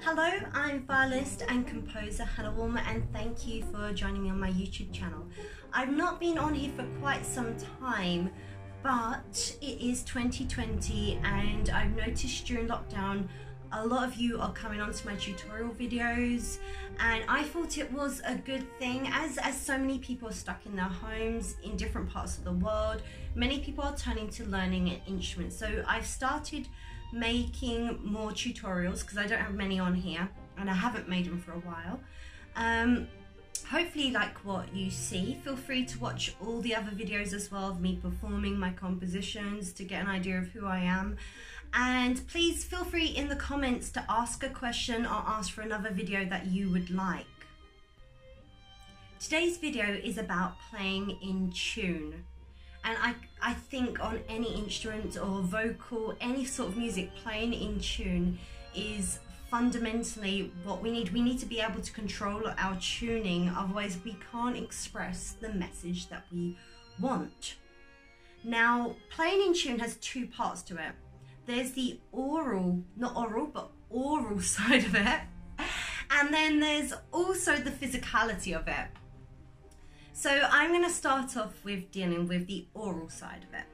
Hello, I'm violinist and composer Hannah Woolmer, and thank you for joining me on my YouTube channel. I've not been on here for quite some time, but it is 2020 and I've noticed during lockdown a lot of you are coming onto my tutorial videos, and I thought it was a good thing as so many people are stuck in their homes in different parts of the world. Many people are turning to learning an instrument, so I've started making more tutorials because I don't have many on here and I haven't made them for a while. Hopefully you like what you see. Feel free to watch all the other videos as well of me performing my compositions to get an idea of who I am. And please feel free in the comments to ask a question or ask for another video that you would like. Today's video is about playing in tune. And I think on any instrument or vocal, any sort of music, playing in tune is fundamentally what we need. We need to be able to control our tuning, otherwise we can't express the message that we want. Now, playing in tune has two parts to it. There's the aural, not oral, but aural side of it. And then there's also the physicality of it. So I'm going to start off with dealing with the aural side of it.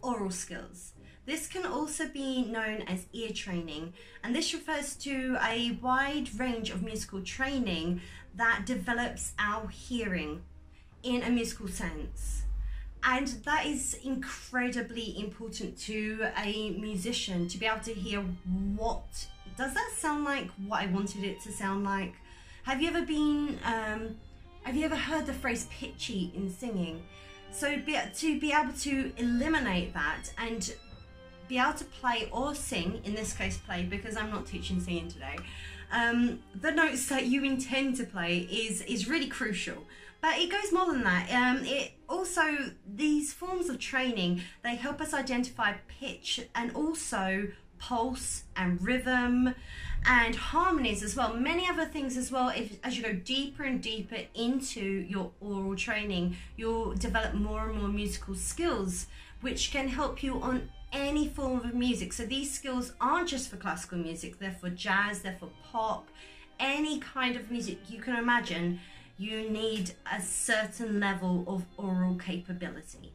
Aural skills. This can also be known as ear training, and this refers to a wide range of musical training that develops our hearing in a musical sense. And that is incredibly important to a musician, to be able to hear what, does that sound like what I wanted it to sound like? Have you ever been, have you ever heard the phrase pitchy in singing? So to be able to eliminate that and be able to play or sing, in this case play because I'm not teaching singing today, the notes that you intend to play is really crucial. But it goes more than that. It also, these forms of training, they help us identify pitch and also pulse and rhythm and harmonies as well. Many other things as well. As you go deeper and deeper into your aural training, you'll develop more and more musical skills, which can help you on any form of music. So these skills aren't just for classical music, they're for jazz, they're for pop, any kind of music you can imagine. You need a certain level of aural capability.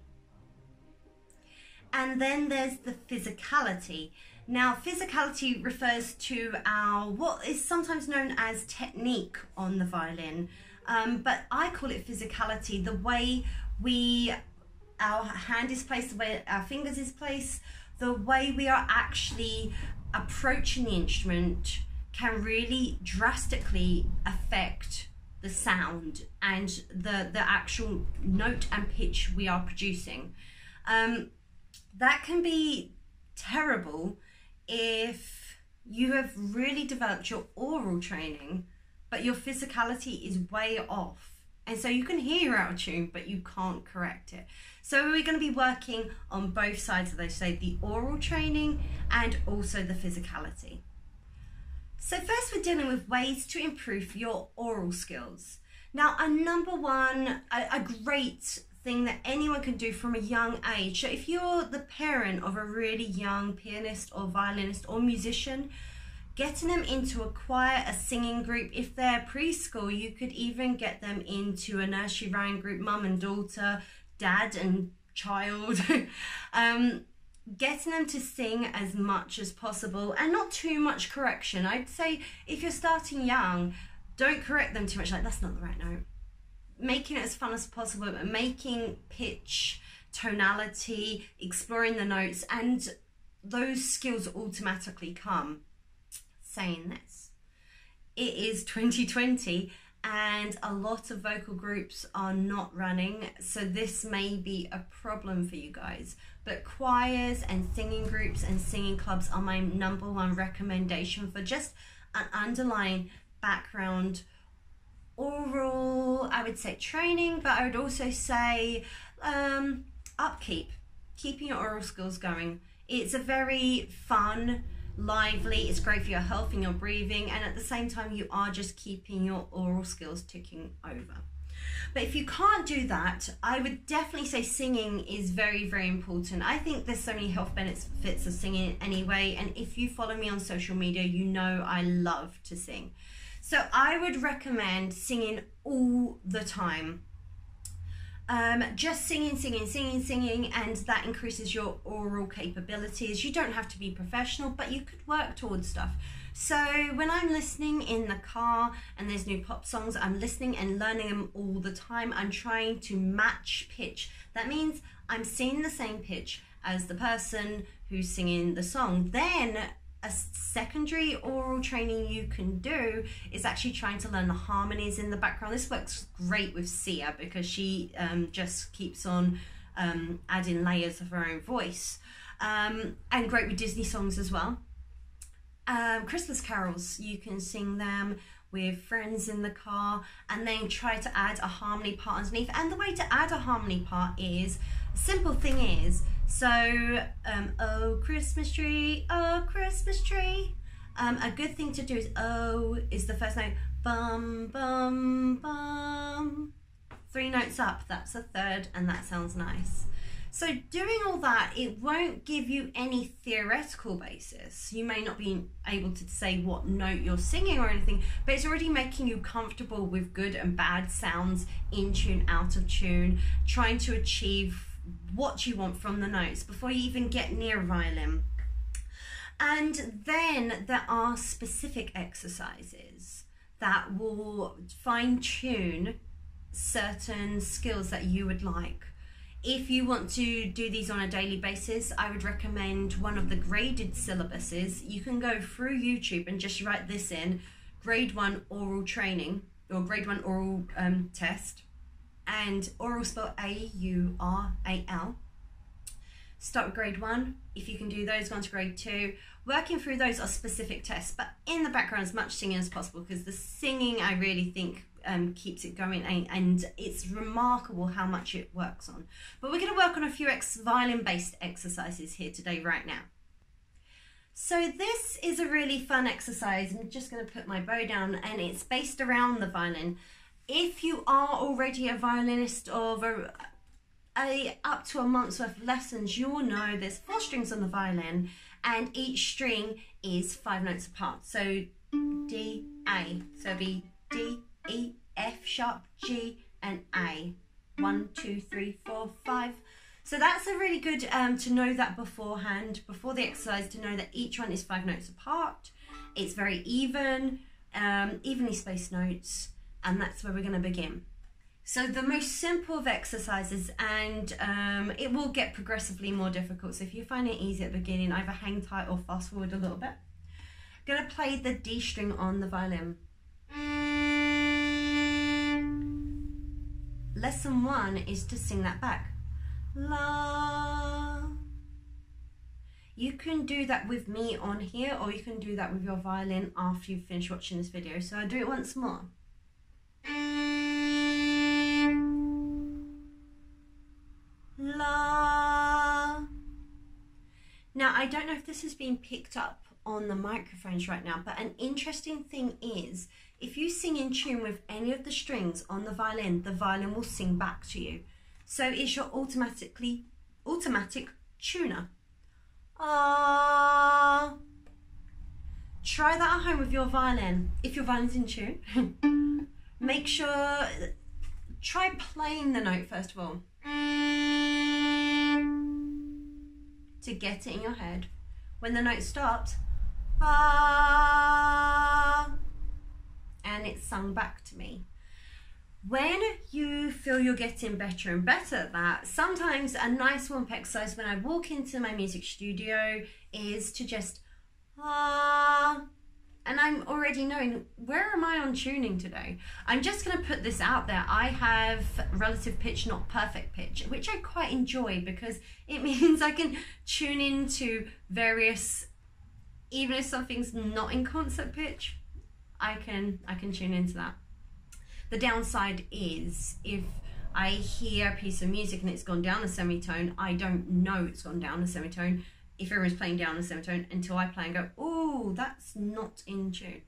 And then there's the physicality. Now, physicality refers to our, what is sometimes known as technique on the violin, but I call it physicality, the way our hand is placed, the way our fingers is placed, the way we are actually approaching the instrument can really drastically affect the sound and the actual note and pitch we are producing. That can be terrible if you have really developed your aural training, but your physicality is way off. And so you can hear you're out of tune, but you can't correct it. So we're going to be working on both sides of those, so the aural training and also the physicality. So first we're dealing with ways to improve your aural skills. Now, a great thing that anyone can do from a young age. So if you're the parent of a really young pianist or violinist or musician, getting them into a choir, a singing group. If they're preschool, you could even get them into a nursery rhyme group, mum and daughter, dad and child. Getting them to sing as much as possible and not too much correction. I'd say if you're starting young, don't correct them too much, like that's not the right note. Making it as fun as possible, but making pitch, tonality, exploring the notes, and those skills automatically come. Saying this, it is 2020 and a lot of vocal groups are not running, so this may be a problem for you guys. But choirs and singing groups and singing clubs are my #1 recommendation for just an underlying background aural, I would say training, but I would also say upkeep, keeping your aural skills going. It's a very fun, lively, it's great for your health and your breathing, and at the same time you are just keeping your aural skills ticking over. But if you can't do that, I would definitely say singing is very, very important. I think there's so many health benefits of singing anyway, and if you follow me on social media, you know I love to sing. So I would recommend singing all the time. Just singing, and that increases your aural capabilities. You don't have to be professional, but you could work towards stuff. So when I'm listening in the car and there's new pop songs, I'm listening and learning them all the time. I'm trying to match pitch. That means I'm singing the same pitch as the person who's singing the song. Then a secondary aural training you can do is actually trying to learn the harmonies in the background. This works great with Sia because she just keeps on adding layers of her own voice, and great with Disney songs as well. Christmas carols, you can sing them with friends in the car and then try to add a harmony part underneath. And the way to add a harmony part is, simple thing is, so oh Christmas tree, oh Christmas tree. A good thing to do is oh is the first note, bum bum bum, 3 notes up, that's a third, and that sounds nice. So doing all that, it won't give you any theoretical basis. You may not be able to say what note you're singing or anything, but it's already making you comfortable with good and bad sounds, in tune, out of tune, trying to achieve what you want from the notes before you even get near a violin. And then there are specific exercises that will fine-tune certain skills that you would like. If you want to do these on a daily basis, I would recommend one of the graded syllabuses. You can go through YouTube and just write this in, grade 1 aural training, or grade 1 aural test, and aural spelled A-U-R-A-L. Start with grade 1. If you can do those, go on to grade 2. Working through those are specific tests, but in the background as much singing as possible, because the singing, I really think, keeps it going, and it's remarkable how much it works on. But we're going to work on a few violin-based exercises here today, right now. So this is a really fun exercise. I'm just going to put my bow down, and it's based around the violin. If you are already a violinist of up to a month's worth of lessons, you'll know there's 4 strings on the violin, and each string is 5 notes apart. So D, A. So it'll be D, E, F sharp, G, and A. 1, 2, 3, 4, 5. So that's a really good to know that beforehand, before the exercise, to know that each one is 5 notes apart. It's very even, evenly spaced notes, and that's where we're going to begin. So the most simple of exercises, and it will get progressively more difficult. So if you find it easy at the beginning, either hang tight or fast forward a little bit. I'm going to play the D string on the violin. Lesson 1 is to sing that back. La. You can do that with me on here, or you can do that with your violin after you've finished watching this video. So I'll do it once more. La. Now, I don't know if this has been picked up on the microphones right now, but an interesting thing is, if you sing in tune with any of the strings on the violin will sing back to you. So it's your automatic tuner. Ah. Try that at home with your violin. If your violin's in tune, make sure, try playing the note first of all, to get it in your head. When the note stops, ah, and it's sung back to me. When you feel you're getting better and better at that, sometimes a nice warm-up exercise when I walk into my music studio is to just ah, and I'm already knowing, where am I on tuning today? I'm just going to put this out there. I have relative pitch, not perfect pitch, which I quite enjoy because it means I can tune into various, even if something's not in concert pitch, I can tune into that. The downside is if I hear a piece of music and it's gone down a semitone, I don't know it's gone down a semitone if everyone's playing down a semitone until I play and go, oh, that's not in tune.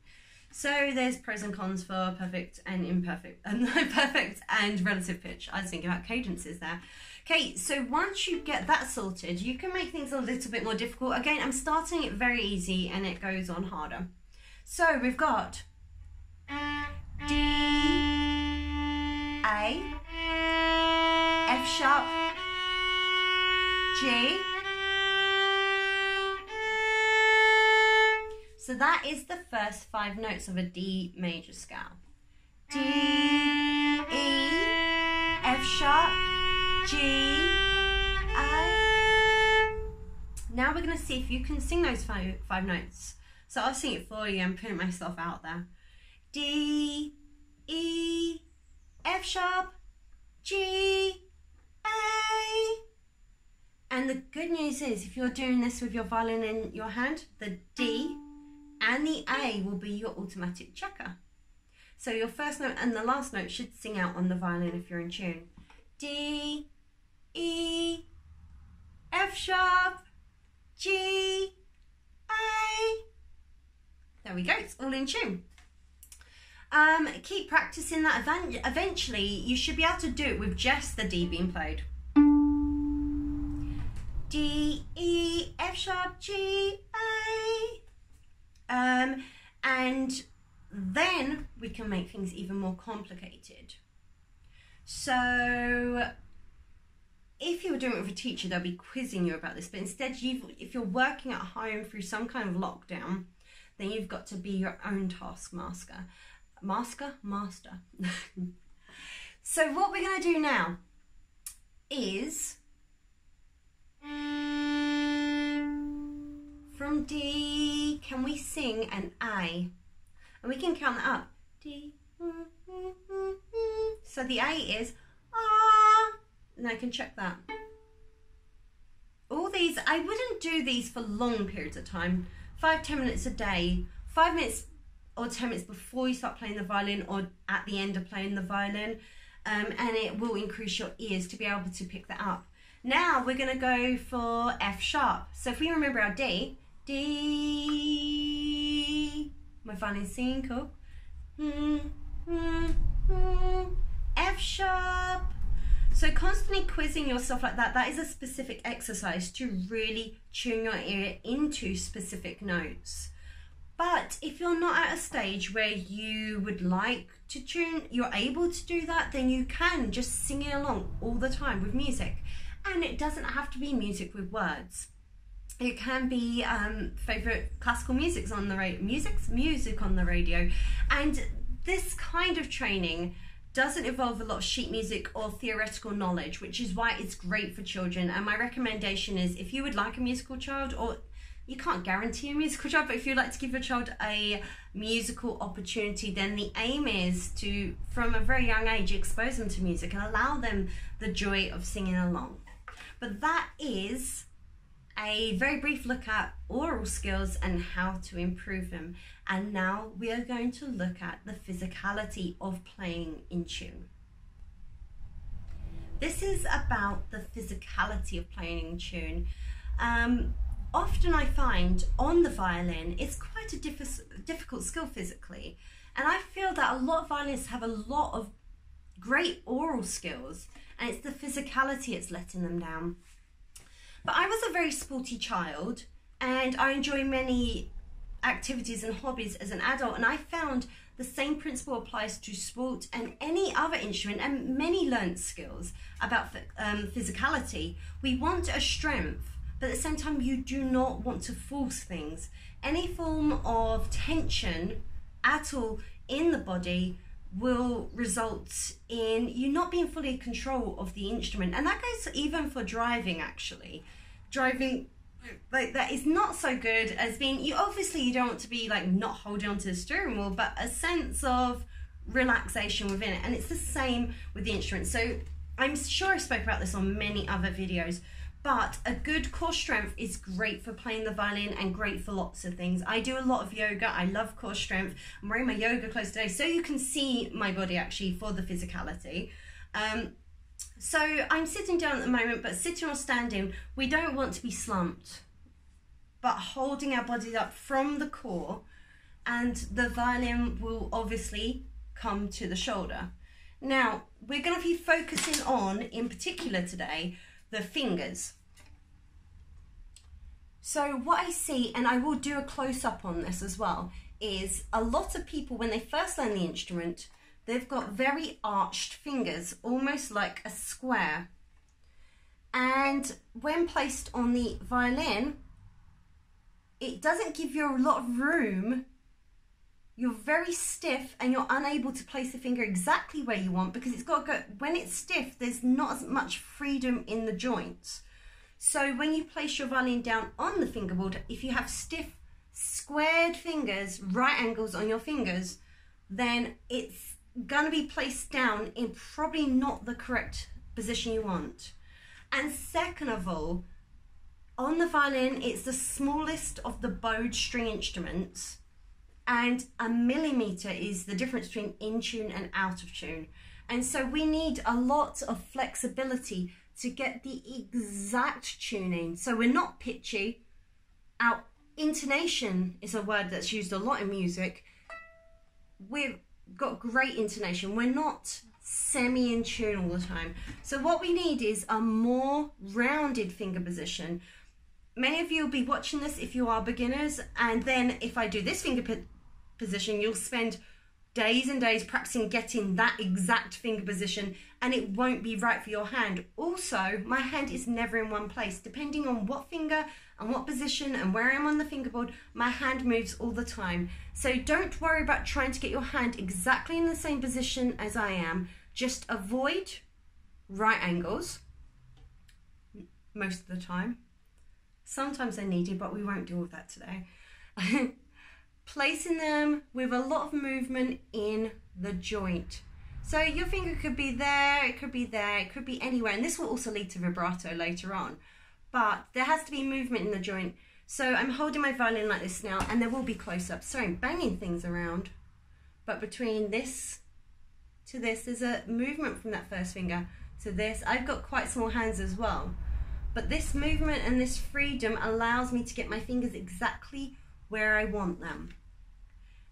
So there's pros and cons for perfect and imperfect, and perfect and relative pitch. I was thinking about cadences there. Okay, so once you get that sorted, you can make things a little bit more difficult. Again, I'm starting it very easy and it goes on harder. So we've got D, A, F sharp, G. So that is the first 5 notes of a D major scale. D, E, F sharp, G, A. Now we're going to see if you can sing those five notes. So I'll sing it for you and put myself out there. D, E, F sharp, G, A. And the good news is, if you're doing this with your violin in your hand, the D and the A will be your automatic checker. So your first note and the last note should sing out on the violin if you're in tune. D, E, F sharp, G, A. There we go, it's all in tune. Keep practicing that. Eventually you should be able to do it with just the D being played. D, E, F sharp, G, A. And then we can make things even more complicated. So if you were doing it with a teacher, they'll be quizzing you about this, but instead if you're working at home through some kind of lockdown, then you've got to be your own taskmaster. Master. So what we're going to do now is from D, can we sing an A? And we can count that up. D. So the A is ah, and I can check that. All these, I wouldn't do these for long periods of time. 5-10 minutes a day, 5 minutes or 10 minutes before you start playing the violin or at the end of playing the violin, and it will increase your ears to be able to pick that up. Now we're going to go for F sharp. So if we remember our D, D, my violin's singing, cool. F sharp. So constantly quizzing yourself like that, that is a specific exercise to really tune your ear into specific notes. But if you're not at a stage where you would like to tune, you're able to do that, then you can just sing it along all the time with music. And it doesn't have to be music with words. It can be favourite classical music on the radio, music on the radio. And this kind of training doesn't involve a lot of sheet music or theoretical knowledge, which is why it's great for children. And my recommendation is, if you would like a musical child, or you can't guarantee a musical child, but if you'd like to give your child a musical opportunity, then the aim is to, from a very young age, expose them to music and allow them the joy of singing along. But that is a very brief look at aural skills and how to improve them. And now we are going to look at the physicality of playing in tune. This is about the physicality of playing in tune. Often I find on the violin it's quite a difficult skill physically, and I feel that a lot of violinists have a lot of great aural skills, and it's the physicality it's letting them down. But I was a very sporty child, and I enjoy many activities and hobbies as an adult, and I found the same principle applies to sport and any other instrument and many learnt skills about physicality. We want a strength, but at the same time you do not want to force things. Any form of tension at all in the body will result in you not being fully in control of the instrument, and that goes even for driving. Actually, driving like that is not so good as being, you don't want to be like not holding onto the steering wheel, but a sense of relaxation within it. And it's the same with the instrument. So I'm sure I spoke about this on many other videos, but a good core strength is great for playing the violin and great for lots of things. I do a lot of yoga. I love core strength. I'm wearing my yoga clothes today so you can see my body actually for the physicality. So I'm sitting down at the moment, but sitting or standing, we don't want to be slumped, but holding our bodies up from the core and the violin will obviously come to the shoulder. Now, we're going to be focusing on, in particular today, the fingers. So what I see, and I will do a close-up on this as well, is a lot of people, when they first learn the instrument, they've got very arched fingers, almost like a square. And when placed on the violin, it doesn't give you a lot of room. You're very stiff and you're unable to place the finger exactly where you want, because it's got to go, when it's stiff, there's not as much freedom in the joints. So when you place your violin down on the fingerboard, if you have stiff, squared fingers, right angles on your fingers, then it's going to be placed down in probably not the correct position you want. And second of all, on the violin, it's the smallest of the bowed string instruments, and a millimeter is the difference between in tune and out of tune. And so we need a lot of flexibility to get the exact tuning. So we're not pitchy. Our intonation is a word that's used a lot in music. We've got great intonation. We're not semi in tune all the time. So what we need is a more rounded finger position. Many of you will be watching this if you are beginners, and then if I do this finger position, you'll spend days and days practicing getting that exact finger position, and it won't be right for your hand. Also, my hand is never in one place. Depending on what finger and what position and where I'm on the fingerboard, my hand moves all the time. So don't worry about trying to get your hand exactly in the same position as I am. Just avoid right angles most of the time. Sometimes they're needed, but we won't deal with that today. Placing them with a lot of movement in the joint. So your finger could be there, it could be there, it could be anywhere, and this will also lead to vibrato later on. But there has to be movement in the joint. So I'm holding my violin like this now, and there will be close-ups. Sorry, I'm banging things around. But between this to this, there's a movement from that first finger to this. I've got quite small hands as well. But this movement and this freedom allows me to get my fingers exactly where I want them.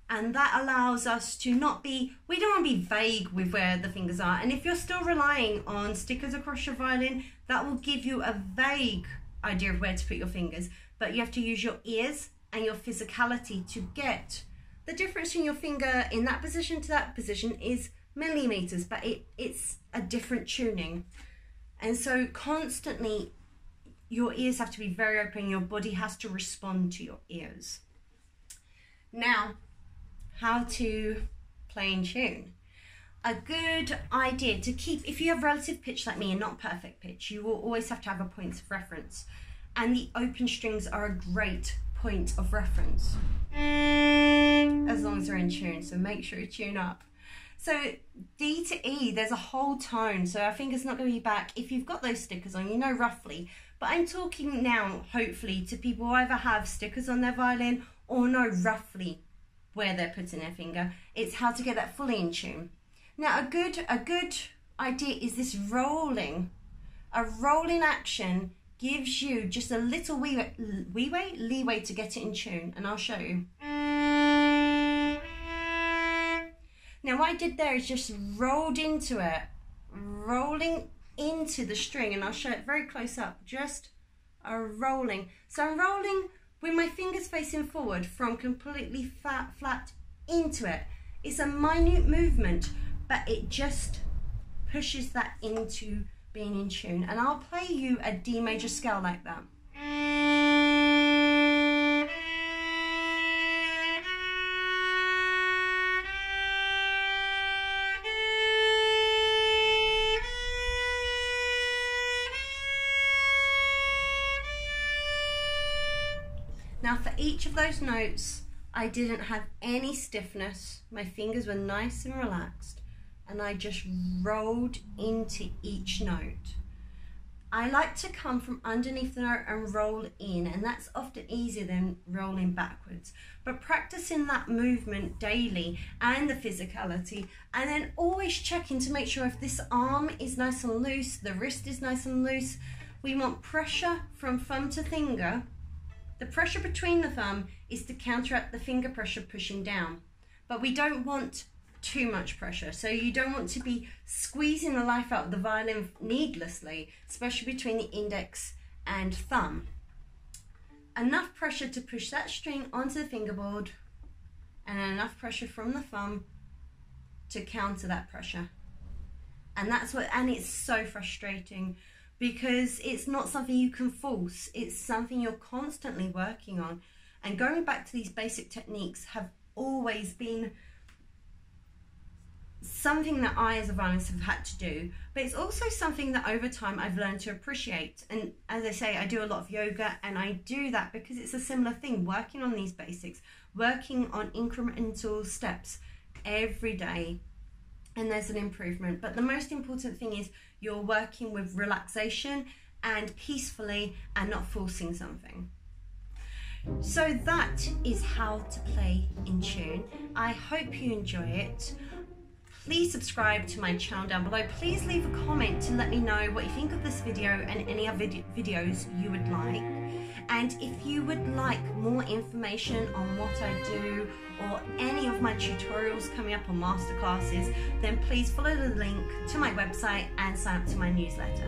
And that allows us to not be, we don't want to be vague with where the fingers are. And if you're still relying on stickers across your violin, that will give you a vague idea of where to put your fingers. But you have to use your ears and your physicality to get the difference in your finger in that position to that position is millimeters, but it's a different tuning. And so constantly your ears have to be very open, your body has to respond to your ears. Now, how to play in tune. A good idea to keep, if you have relative pitch like me and not perfect pitch, you will always have to have a point of reference. And the open strings are a great point of reference, as long as they're in tune, so make sure you tune up. So D to E, there's a whole tone, so our finger's not going to be back. If you've got those stickers on, you know roughly. But I'm talking now, hopefully, to people who either have stickers on their violin or know roughly where they're putting their finger. It's how to get that fully in tune. Now, a good idea is this rolling. A rolling action gives you just a little leeway to get it in tune, and I'll show you. Now, what I did there is just rolled into it, rolling into the string, and I'll show it very close up, just a rolling. So I'm rolling with my fingers facing forward from completely flat into it. It's a minute movement, but it just pushes that into being in tune. And I'll play you a D major scale like that. Now for each of those notes, I didn't have any stiffness. My fingers were nice and relaxed, and I just rolled into each note. I like to come from underneath the note and roll in, and that's often easier than rolling backwards. But practicing that movement daily and the physicality, and then always checking to make sure if this arm is nice and loose, the wrist is nice and loose. We want pressure from thumb to finger. The pressure between the thumb is to counteract the finger pressure pushing down. But we don't want too much pressure. So you don't want to be squeezing the life out of the violin needlessly, especially between the index and thumb. Enough pressure to push that string onto the fingerboard, and enough pressure from the thumb to counter that pressure. And it's so frustrating because it's not something you can force, it's something you're constantly working on. And going back to these basic techniques have always been something that I as a violinist have had to do, but it's also something that over time I've learned to appreciate. And as I say, I do a lot of yoga, and I do that because it's a similar thing, working on these basics, working on incremental steps every day, and there's an improvement. But the most important thing is you're working with relaxation and peacefully and not forcing something. So that is how to play in tune. I hope you enjoy it. Please subscribe to my channel down below. Please leave a comment to let me know what you think of this video and any other videos you would like. And if you would like more information on what I do or any of my tutorials coming up on masterclasses, then please follow the link to my website and sign up to my newsletter.